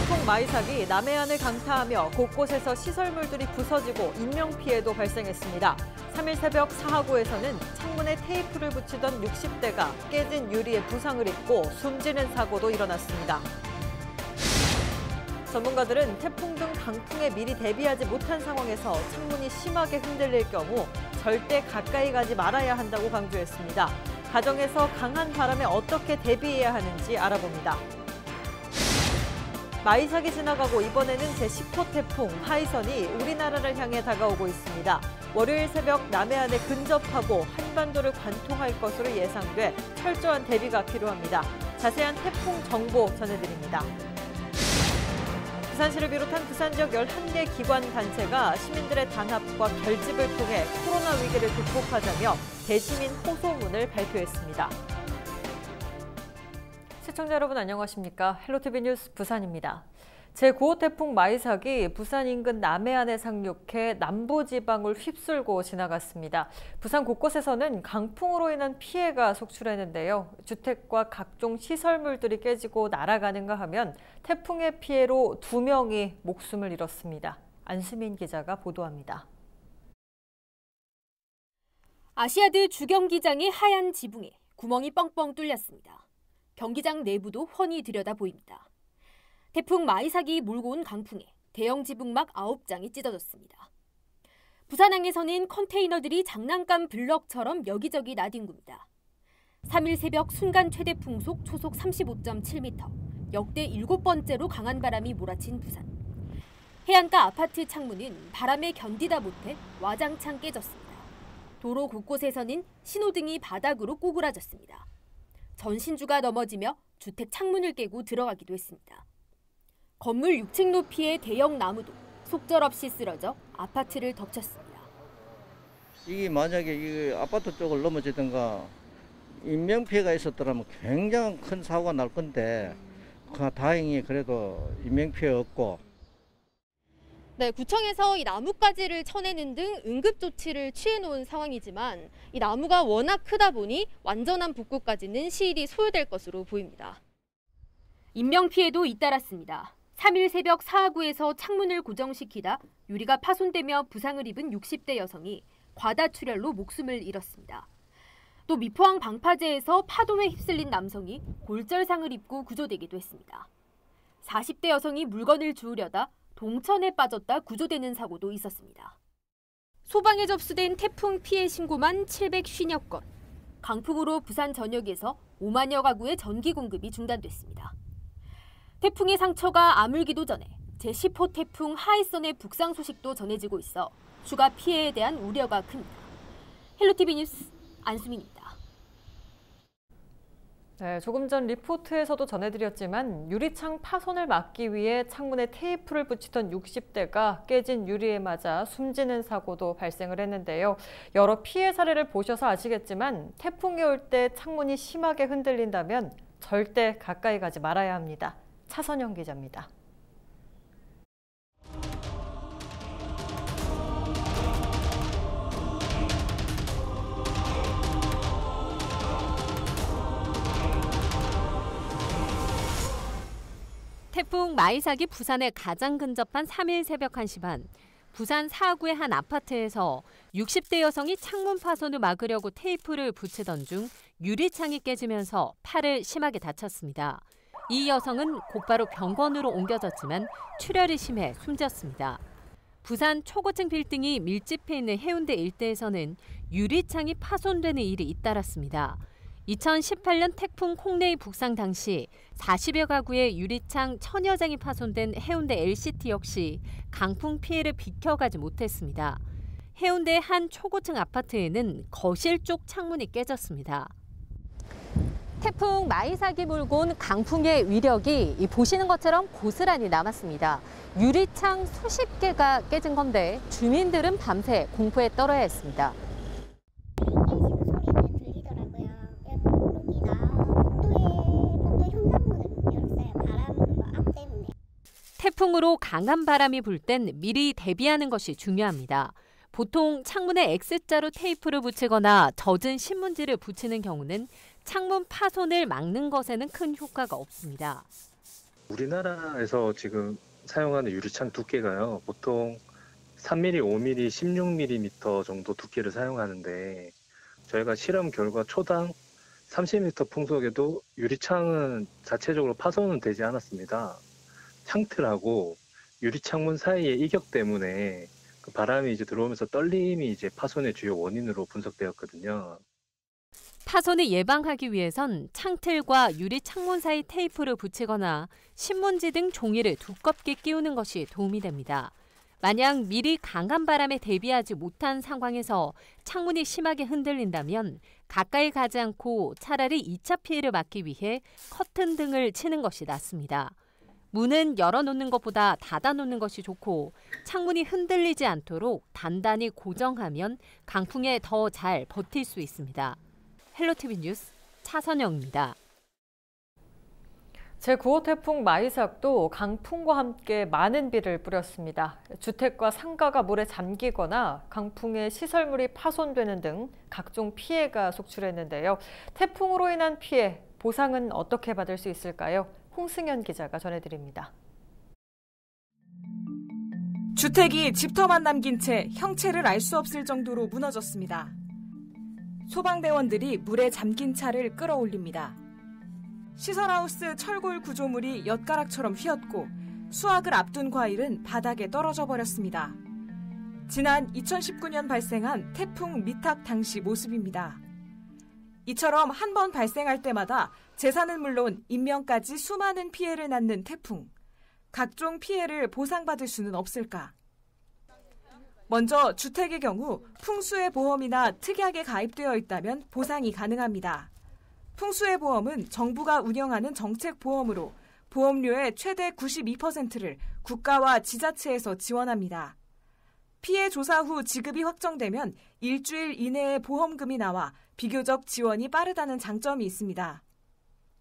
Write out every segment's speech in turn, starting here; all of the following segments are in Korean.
태풍 마이삭이 남해안을 강타하며 곳곳에서 시설물들이 부서지고 인명피해도 발생했습니다. 3일 새벽 사하구에서는 창문에 테이프를 붙이던 60대가 깨진 유리에 부상을 입고 숨지는 사고도 일어났습니다. 전문가들은 태풍 등 강풍에 미리 대비하지 못한 상황에서 창문이 심하게 흔들릴 경우 절대 가까이 가지 말아야 한다고 강조했습니다. 가정에서 강한 바람에 어떻게 대비해야 하는지 알아봅니다. 마이삭이 지나가고 이번에는 제10호 태풍 하이선이 우리나라를 향해 다가오고 있습니다. 월요일 새벽 남해안에 근접하고 한반도를 관통할 것으로 예상돼 철저한 대비가 필요합니다. 자세한 태풍 정보 전해드립니다. 부산시를 비롯한 부산 지역 11개 기관 단체가 시민들의 단합과 결집을 통해 코로나 위기를 극복하자며 대시민 호소문을 발표했습니다. 시청자 여러분 안녕하십니까? 헬로티비 뉴스 부산입니다. 제9호 태풍 마이삭이 부산 인근 남해안에 상륙해 남부지방을 휩쓸고 지나갔습니다. 부산 곳곳에서는 강풍으로 인한 피해가 속출했는데요. 주택과 각종 시설물들이 깨지고 날아가는가 하면 태풍의 피해로 2명이 목숨을 잃었습니다. 안수민 기자가 보도합니다. 아시아드 주경기장의 하얀 지붕에 구멍이 뻥뻥 뚫렸습니다. 경기장 내부도 훤히 들여다 보입니다. 태풍 마이삭이 몰고 온 강풍에 대형 지붕막 9장이 찢어졌습니다. 부산항에서는 컨테이너들이 장난감 블럭처럼 여기저기 나뒹굽니다. 3일 새벽 순간 최대 풍속 초속 35.7m, 역대 7번째로 강한 바람이 몰아친 부산. 해안가 아파트 창문은 바람에 견디다 못해 와장창 깨졌습니다. 도로 곳곳에서는 신호등이 바닥으로 꼬그라졌습니다. 전신주가 넘어지며 주택 창문을 깨고 들어가기도 했습니다. 건물 6층 높이의 대형 나무도 속절없이 쓰러져 아파트를 덮쳤습니다. 이게 만약에 이 아파트 쪽을 넘어지든가 인명피해가 있었더라면 굉장히 큰 사고가 날 건데 다행히 그래도 인명피해 없고. 네, 구청에서 이 나뭇가지를 쳐내는 등 응급조치를 취해놓은 상황이지만 이 나무가 워낙 크다 보니 완전한 복구까지는 시일이 소요될 것으로 보입니다. 인명피해도 잇따랐습니다. 3일 새벽 사하구에서 창문을 고정시키다 유리가 파손되며 부상을 입은 60대 여성이 과다출혈로 목숨을 잃었습니다. 또 미포항 방파제에서 파도에 휩쓸린 남성이 골절상을 입고 구조되기도 했습니다. 40대 여성이 물건을 주우려다 동천에 빠졌다 구조되는 사고도 있었습니다. 소방에 접수된 태풍 피해 신고만 750여 건. 강풍으로 부산 전역에서 5만여 가구의 전기 공급이 중단됐습니다. 태풍의 상처가 아물기도 전에 제10호 태풍 하이선의 북상 소식도 전해지고 있어 추가 피해에 대한 우려가 큽니다. 헬로티비 뉴스 안수민입니다. 네, 조금 전 리포트에서도 전해드렸지만 유리창 파손을 막기 위해 창문에 테이프를 붙이던 60대가 깨진 유리에 맞아 숨지는 사고도 발생을 했는데요. 여러 피해 사례를 보셔서 아시겠지만 태풍이 올 때 창문이 심하게 흔들린다면 절대 가까이 가지 말아야 합니다. 차선영 기자입니다. 태풍 마이삭이 부산에 가장 근접한 3일 새벽 1시 반, 부산 사하구의 한 아파트에서 60대 여성이 창문 파손을 막으려고 테이프를 붙이던 중 유리창이 깨지면서 팔을 심하게 다쳤습니다. 이 여성은 곧바로 병원으로 옮겨졌지만 출혈이 심해 숨졌습니다. 부산 초고층 빌딩이 밀집해 있는 해운대 일대에서는 유리창이 파손되는 일이 잇따랐습니다. 2018년 태풍 콩레이 북상 당시 40여 가구의 유리창 1000여 장이 파손된 해운대 LCT 역시 강풍 피해를 비켜가지 못했습니다. 해운대 한 초고층 아파트에는 거실 쪽 창문이 깨졌습니다. 태풍 마이삭이 몰고 온 강풍의 위력이 보시는 것처럼 고스란히 남았습니다. 유리창 수십 개가 깨진 건데 주민들은 밤새 공포에 떨어야 했습니다. 태풍으로 강한 바람이 불 땐 미리 대비하는 것이 중요합니다. 보통 창문에 X자로 테이프를 붙이거나 젖은 신문지를 붙이는 경우는 창문 파손을 막는 것에는 큰 효과가 없습니다. 우리나라에서 지금 사용하는 유리창 두께가요, 보통 3mm, 5mm, 16mm 정도 두께를 사용하는데 저희가 실험 결과 초당 30m 풍속에도 유리창은 자체적으로 파손은 되지 않았습니다. 창틀하고 유리창문 사이의 이격 때문에 그 바람이 들어오면서 떨림이 파손의 주요 원인으로 분석되었거든요. 파손을 예방하기 위해선 창틀과 유리 창문 사이 테이프를 붙이거나 신문지 등 종이를 두껍게 끼우는 것이 도움이 됩니다. 만약 미리 강한 바람에 대비하지 못한 상황에서 창문이 심하게 흔들린다면 가까이 가지 않고 차라리 2차 피해를 막기 위해 커튼 등을 치는 것이 낫습니다. 문은 열어놓는 것보다 닫아놓는 것이 좋고 창문이 흔들리지 않도록 단단히 고정하면 강풍에 더 잘 버틸 수 있습니다. 헬로티비 뉴스 차선영입니다. 제9호 태풍 마이삭도 강풍과 함께 많은 비를 뿌렸습니다. 주택과 상가가 물에 잠기거나 강풍에 시설물이 파손되는 등 각종 피해가 속출했는데요. 태풍으로 인한 피해, 보상은 어떻게 받을 수 있을까요? 홍승현 기자가 전해드립니다. 주택이 집터만 남긴 채 형체를 알 수 없을 정도로 무너졌습니다. 소방대원들이 물에 잠긴 차를 끌어올립니다. 시설하우스 철골 구조물이 엿가락처럼 휘었고 수확을 앞둔 과일은 바닥에 떨어져 버렸습니다. 지난 2019년 발생한 태풍 미탁 당시 모습입니다. 이처럼 한 번 발생할 때마다 재산은 물론 인명까지 수많은 피해를 낳는 태풍. 각종 피해를 보상받을 수는 없을까? 먼저 주택의 경우 풍수해 보험이나 특약에 가입되어 있다면 보상이 가능합니다. 풍수해 보험은 정부가 운영하는 정책 보험으로 보험료의 최대 92%를 국가와 지자체에서 지원합니다. 피해 조사 후 지급이 확정되면 일주일 이내에 보험금이 나와 비교적 지원이 빠르다는 장점이 있습니다.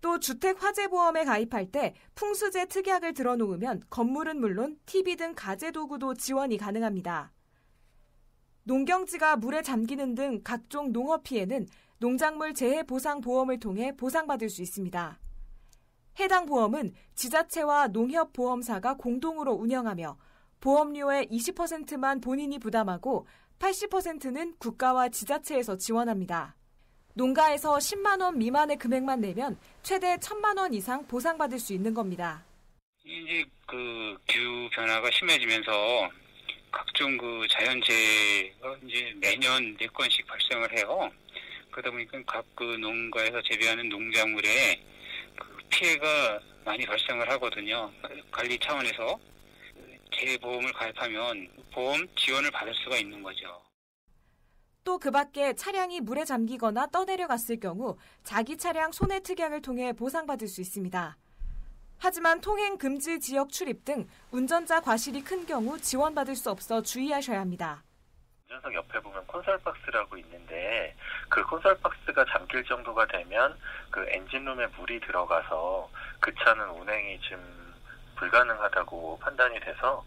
또 주택 화재 보험에 가입할 때 풍수재 특약을 들어놓으면 건물은 물론 TV 등 가재 도구도 지원이 가능합니다. 농경지가 물에 잠기는 등 각종 농업 피해는 농작물 재해 보상 보험을 통해 보상받을 수 있습니다. 해당 보험은 지자체와 농협보험사가 공동으로 운영하며 보험료의 20%만 본인이 부담하고 80%는 국가와 지자체에서 지원합니다. 농가에서 10만 원 미만의 금액만 내면 최대 1,000만 원 이상 보상받을 수 있는 겁니다. 이제 기후 변화가 심해지면서 각종 자연재해가 이제 매년 4건씩 발생을 해요. 그러다 보니까 각 농가에서 재배하는 농작물에 피해가 많이 발생을 하거든요. 관리 차원에서 재보험을 가입하면 보험 지원을 받을 수가 있는 거죠. 또 그 밖에 차량이 물에 잠기거나 떠내려갔을 경우 자기 차량 손해 특약을 통해 보상받을 수 있습니다. 하지만 통행 금지 지역 출입 등 운전자 과실이 큰 경우 지원받을 수 없어 주의하셔야 합니다. 운전석 옆에 보면 콘솔박스라고 있는데 그 콘솔박스가 잠길 정도가 되면 엔진룸에 물이 들어가서 그 차는 운행이 지금 불가능하다고 판단이 돼서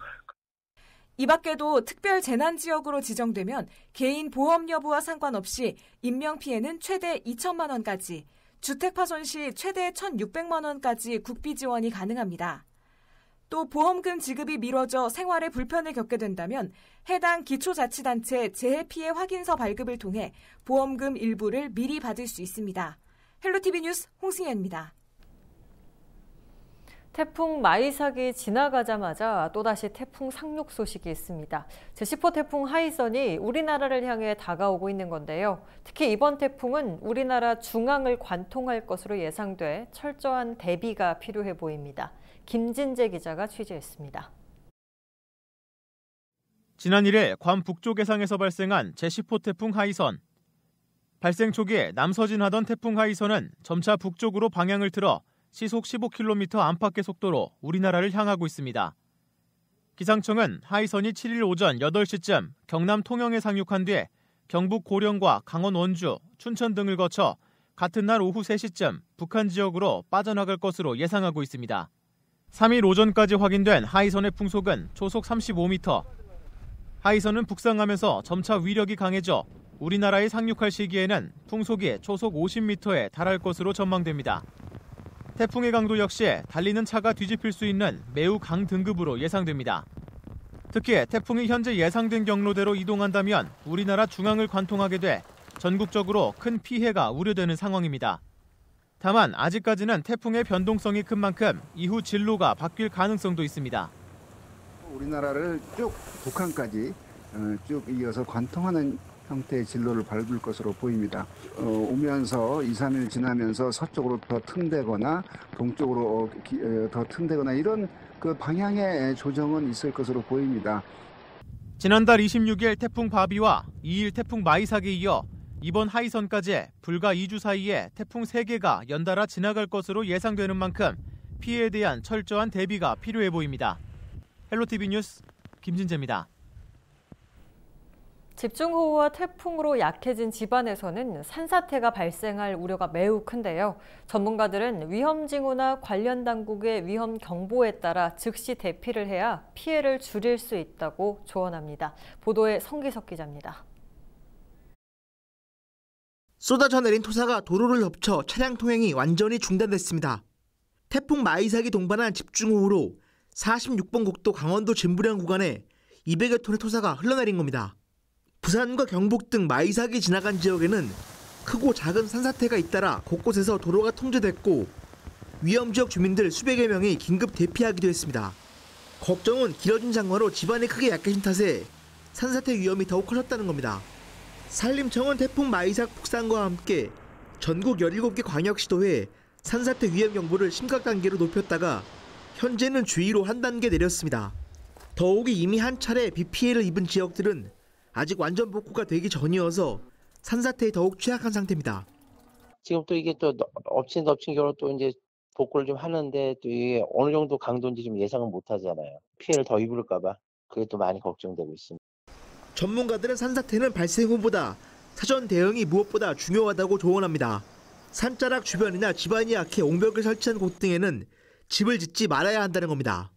이 밖에도 특별 재난 지역으로 지정되면 개인 보험 여부와 상관없이 인명피해는 최대 2천만 원까지, 주택 파손 시 최대 1,600만 원까지 국비 지원이 가능합니다. 또 보험금 지급이 미뤄져 생활에 불편을 겪게 된다면 해당 기초자치단체 재해피해 확인서 발급을 통해 보험금 일부를 미리 받을 수 있습니다. 헬로티비 뉴스 홍승현입니다. 태풍 마이삭이 지나가자마자 또다시 태풍 상륙 소식이 있습니다. 제10호 태풍 하이선이 우리나라를 향해 다가오고 있는 건데요. 특히 이번 태풍은 우리나라 중앙을 관통할 것으로 예상돼 철저한 대비가 필요해 보입니다. 김진재 기자가 취재했습니다. 지난 1일 괌 북쪽 해상에서 발생한 제10호 태풍 하이선. 발생 초기에 남서진하던 태풍 하이선은 점차 북쪽으로 방향을 틀어 시속 15km 안팎의 속도로 우리나라를 향하고 있습니다. 기상청은 하이선이 7일 오전 8시쯤 경남 통영에 상륙한 뒤에 경북 고령과 강원 원주, 춘천 등을 거쳐 같은 날 오후 3시쯤 북한 지역으로 빠져나갈 것으로 예상하고 있습니다. 3일 오전까지 확인된 하이선의 풍속은 초속 35m. 하이선은 북상하면서 점차 위력이 강해져 우리나라에 상륙할 시기에는 풍속이 초속 50m에 달할 것으로 전망됩니다. 태풍의 강도 역시 달리는 차가 뒤집힐 수 있는 매우 강등급으로 예상됩니다. 특히 태풍이 현재 예상된 경로대로 이동한다면 우리나라 중앙을 관통하게 돼 전국적으로 큰 피해가 우려되는 상황입니다. 다만 아직까지는 태풍의 변동성이 큰 만큼 이후 진로가 바뀔 가능성도 있습니다. 우리나라를 쭉 북한까지 쭉 이어서 관통하는 형태의 진로를 밟을 것으로 보입니다. 오면서 2, 3일 지나면서 서쪽으로 더 튼대거나 동쪽으로 더 튼대거나 이런 그 방향의 조정은 있을 것으로 보입니다. 지난달 26일 태풍 바비와 2일 태풍 마이삭에 이어 이번 하이선까지 불과 2주 사이에 태풍 3개가 연달아 지나갈 것으로 예상되는 만큼 피해에 대한 철저한 대비가 필요해 보입니다. 헬로티비 뉴스 김진재입니다. 집중호우와 태풍으로 약해진 집안에서는 산사태가 발생할 우려가 매우 큰데요. 전문가들은 위험징후나 관련 당국의 위험 경보에 따라 즉시 대피를 해야 피해를 줄일 수 있다고 조언합니다. 보도에 성기석 기자입니다. 쏟아져 내린 토사가 도로를 덮쳐 차량 통행이 완전히 중단됐습니다. 태풍 마이삭이 동반한 집중호우로 46번 국도 강원도 진부량 구간에 200여 톤의 토사가 흘러내린 겁니다. 부산과 경북 등 마이삭이 지나간 지역에는 크고 작은 산사태가 잇따라 곳곳에서 도로가 통제됐고 위험지역 주민들 수백여 명이 긴급 대피하기도 했습니다. 걱정은 길어진 장마로 집안이 크게 약해진 탓에 산사태 위험이 더욱 커졌다는 겁니다. 산림청은 태풍 마이삭 북상과 함께 전국 17개 광역시도에 산사태 위험 경보를 심각 단계로 높였다가 현재는 주의로 한 단계 내렸습니다. 더욱이 이미 한 차례 비 피해를 입은 지역들은 아직 완전 복구가 되기 전이어서 산사태에 더욱 취약한 상태입니다. 지금 또 이게 또 엎친 덮친 겨울로 또 이제 복구를 좀 하는데 또 이게 어느 정도 강도인지 좀 예상은 못 하잖아요. 피해를 더 입을까 봐 그게 또 많이 걱정되고 있습니다. 전문가들은 산사태는 발생 후보다 사전 대응이 무엇보다 중요하다고 조언합니다. 산자락 주변이나 집안이 약해 옹벽을 설치한 곳 등에는 집을 짓지 말아야 한다는 겁니다.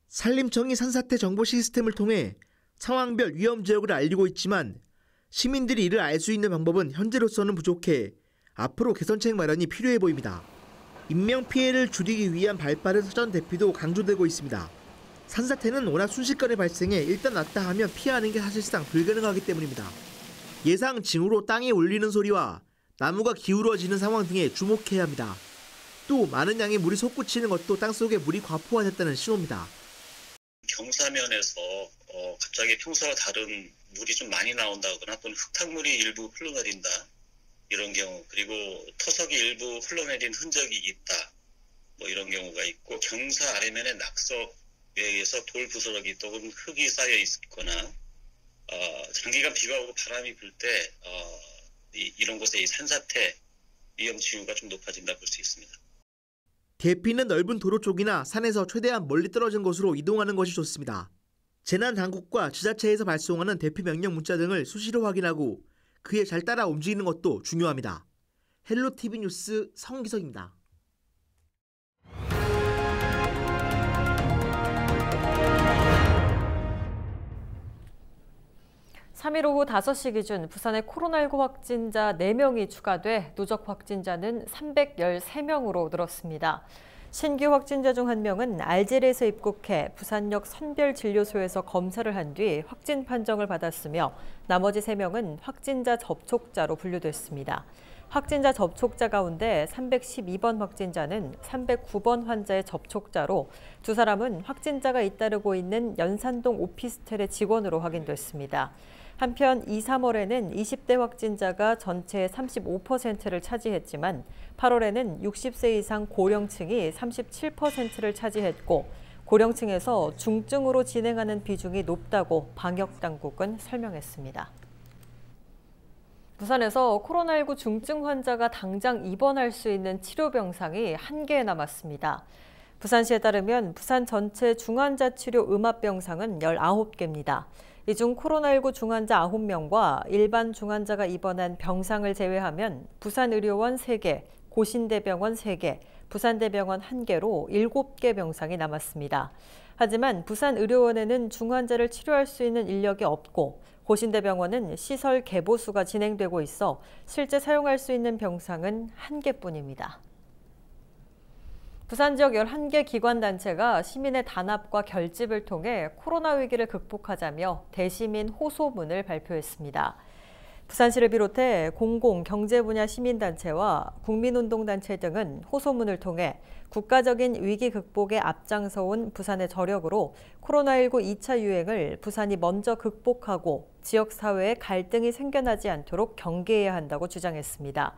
산림청이 산사태 정보 시스템을 통해 상황별 위험 지역을 알리고 있지만 시민들이 이를 알 수 있는 방법은 현재로서는 부족해 앞으로 개선책 마련이 필요해 보입니다. 인명피해를 줄이기 위한 발빠른 사전 대피도 강조되고 있습니다. 산사태는 워낙 순식간에 발생해 일단 났다 하면 피하는 게 사실상 불가능하기 때문입니다. 예상 징후로 땅이 울리는 소리와 나무가 기울어지는 상황 등에 주목해야 합니다. 또 많은 양의 물이 솟구치는 것도 땅속에 물이 과포화됐다는 신호입니다. 경사면에서 갑자기 평소와 다른 물이 좀 많이 나온다거나 또는 흙탕물이 일부 흘러내린다 이런 경우, 그리고 토석이 일부 흘러내린 흔적이 있다 뭐 이런 경우가 있고, 경사 아래면에 낙석에 의해서 돌 부스러기 또는 흙이 쌓여 있거나 장기간 비가 오고 바람이 불 때 이런 곳에 이 산사태 위험 징후가 좀 높아진다 볼 수 있습니다. 대피는 넓은 도로 쪽이나 산에서 최대한 멀리 떨어진 곳으로 이동하는 것이 좋습니다. 재난당국과 지자체에서 발송하는 대피 명령 문자 등을 수시로 확인하고 그에 잘 따라 움직이는 것도 중요합니다. 헬로티비 뉴스 성기석입니다. 3일 오후 5시 기준 부산에 코로나19 확진자 4명이 추가돼 누적 확진자는 313명으로 늘었습니다. 신규 확진자 중 1명은 알제리에서 입국해 부산역 선별진료소에서 검사를 한 뒤 확진 판정을 받았으며 나머지 3명은 확진자 접촉자로 분류됐습니다. 확진자 접촉자 가운데 312번 확진자는 309번 환자의 접촉자로 두 사람은 확진자가 잇따르고 있는 연산동 오피스텔의 직원으로 확인됐습니다. 한편 2, 3월에는 20대 확진자가 전체의 35%를 차지했지만 8월에는 60세 이상 고령층이 37%를 차지했고 고령층에서 중증으로 진행하는 비중이 높다고 방역당국은 설명했습니다. 부산에서 코로나19 중증 환자가 당장 입원할 수 있는 치료 병상이 1개 남았습니다. 부산시에 따르면 부산 전체 중환자 치료 음압병상은 19개입니다. 이 중 코로나19 중환자 9명과 일반 중환자가 입원한 병상을 제외하면 부산의료원 3개, 고신대병원 3개, 부산대병원 1개로 7개 병상이 남았습니다. 하지만 부산의료원에는 중환자를 치료할 수 있는 인력이 없고 고신대병원은 시설 개보수가 진행되고 있어 실제 사용할 수 있는 병상은 1개뿐입니다. 부산 지역 11개 기관단체가 시민의 단합과 결집을 통해 코로나 위기를 극복하자며 대시민 호소문을 발표했습니다. 부산시를 비롯해 공공, 경제 분야 시민단체와 국민운동단체 등은 호소문을 통해 국가적인 위기 극복에 앞장서온 부산의 저력으로 코로나19 2차 유행을 부산이 먼저 극복하고 지역사회에 갈등이 생겨나지 않도록 경계해야 한다고 주장했습니다.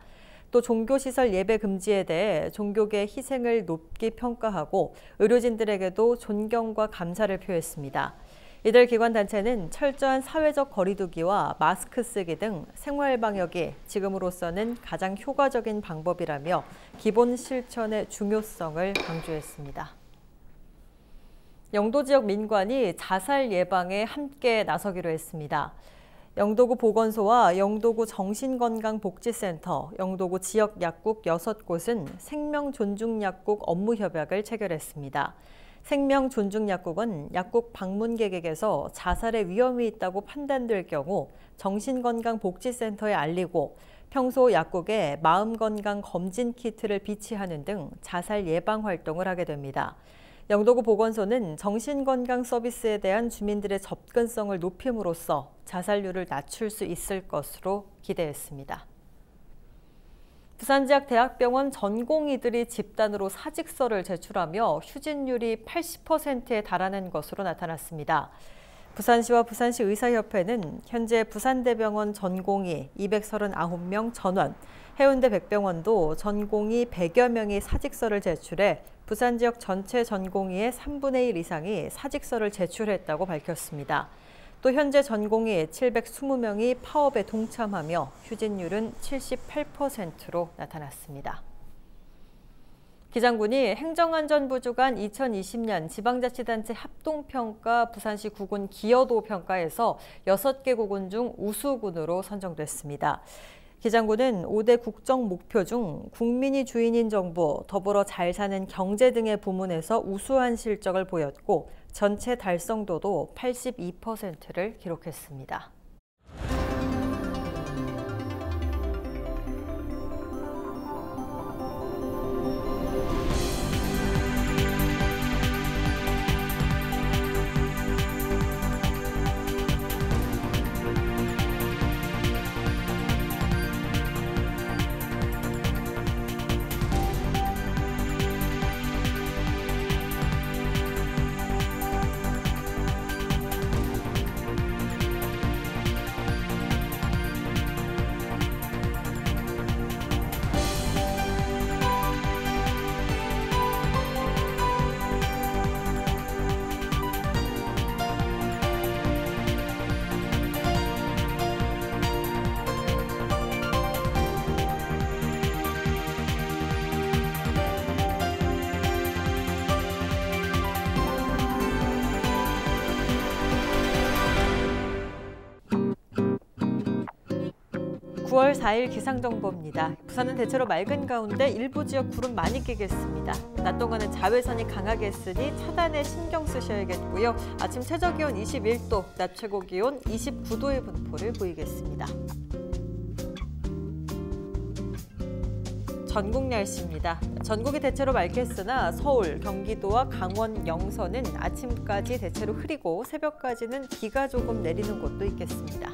또 종교시설 예배 금지에 대해 종교계의 희생을 높이 평가하고 의료진들에게도 존경과 감사를 표했습니다. 이들 기관단체는 철저한 사회적 거리두기와 마스크 쓰기 등 생활 방역이 지금으로서는 가장 효과적인 방법이라며 기본 실천의 중요성을 강조했습니다. 영도 지역 민관이 자살 예방에 함께 나서기로 했습니다. 영도구 보건소와 영도구 정신건강복지센터, 영도구 지역 약국 6곳은 생명존중약국 업무협약을 체결했습니다. 생명존중약국은 약국 방문객에게서 자살의 위험이 있다고 판단될 경우 정신건강복지센터에 알리고 평소 약국에 마음건강 검진 키트를 비치하는 등 자살 예방 활동을 하게 됩니다. 영도구 보건소는 정신건강 서비스에 대한 주민들의 접근성을 높임으로써 자살률을 낮출 수 있을 것으로 기대했습니다. 부산지역 대학병원 전공의들이 집단으로 사직서를 제출하며 휴진율이 80%에 달하는 것으로 나타났습니다. 부산시와 부산시 의사협회는 현재 부산대병원 전공의 239명 전원, 해운대 백병원도 전공의 100여 명이 사직서를 제출해 부산 지역 전체 전공의의 3분의 1 이상이 사직서를 제출했다고 밝혔습니다. 또 현재 전공의 720명이 파업에 동참하며 휴진율은 78%로 나타났습니다. 기장군이 행정안전부 주관 2020년 지방자치단체 합동평가 부산시 구군 기여도 평가에서 6개 구군 중 우수군으로 선정됐습니다. 기장군은 5대 국정 목표 중 국민이 주인인 정부, 더불어 잘 사는 경제 등의 부문에서 우수한 실적을 보였고 전체 달성도도 82%를 기록했습니다. (9월 4일) 기상정보입니다. 부산은 대체로 맑은 가운데 일부 지역 구름 많이 끼겠습니다. 낮 동안은 자외선이 강하게 쓰니 차단에 신경 쓰셔야겠고요. 아침 최저기온 21도, 낮 최고기온 29도의 분포를 보이겠습니다. 전국 날씨입니다. 전국이 대체로 맑겠으나 서울, 경기도와 강원, 영서는 아침까지 대체로 흐리고 새벽까지는 비가 조금 내리는 곳도 있겠습니다.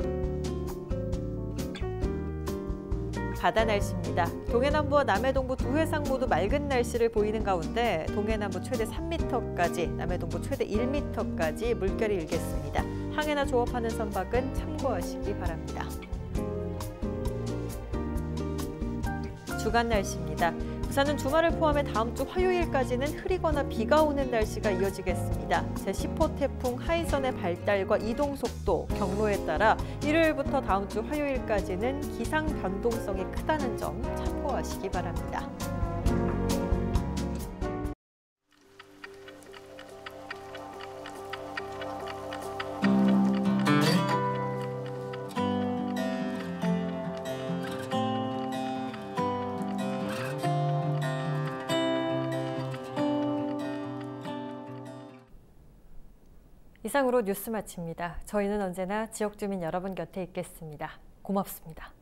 바다 날씨입니다. 동해남부와 남해동부 두 해상 모두 맑은 날씨를 보이는 가운데 동해남부 최대 3m까지, 남해동부 최대 1m까지 물결이 일겠습니다. 항해나 조업하는 선박은 참고하시기 바랍니다. 주간 날씨입니다. 부산은 주말을 포함해 다음 주 화요일까지는 흐리거나 비가 오는 날씨가 이어지겠습니다. 제10호 태풍 하이선의 발달과 이동 속도, 경로에 따라 일요일부터 다음 주 화요일까지는 기상 변동성이 크다는 점 참고하시기 바랍니다. 이상으로 뉴스 마칩니다. 저희는 언제나 지역 주민 여러분 곁에 있겠습니다. 고맙습니다.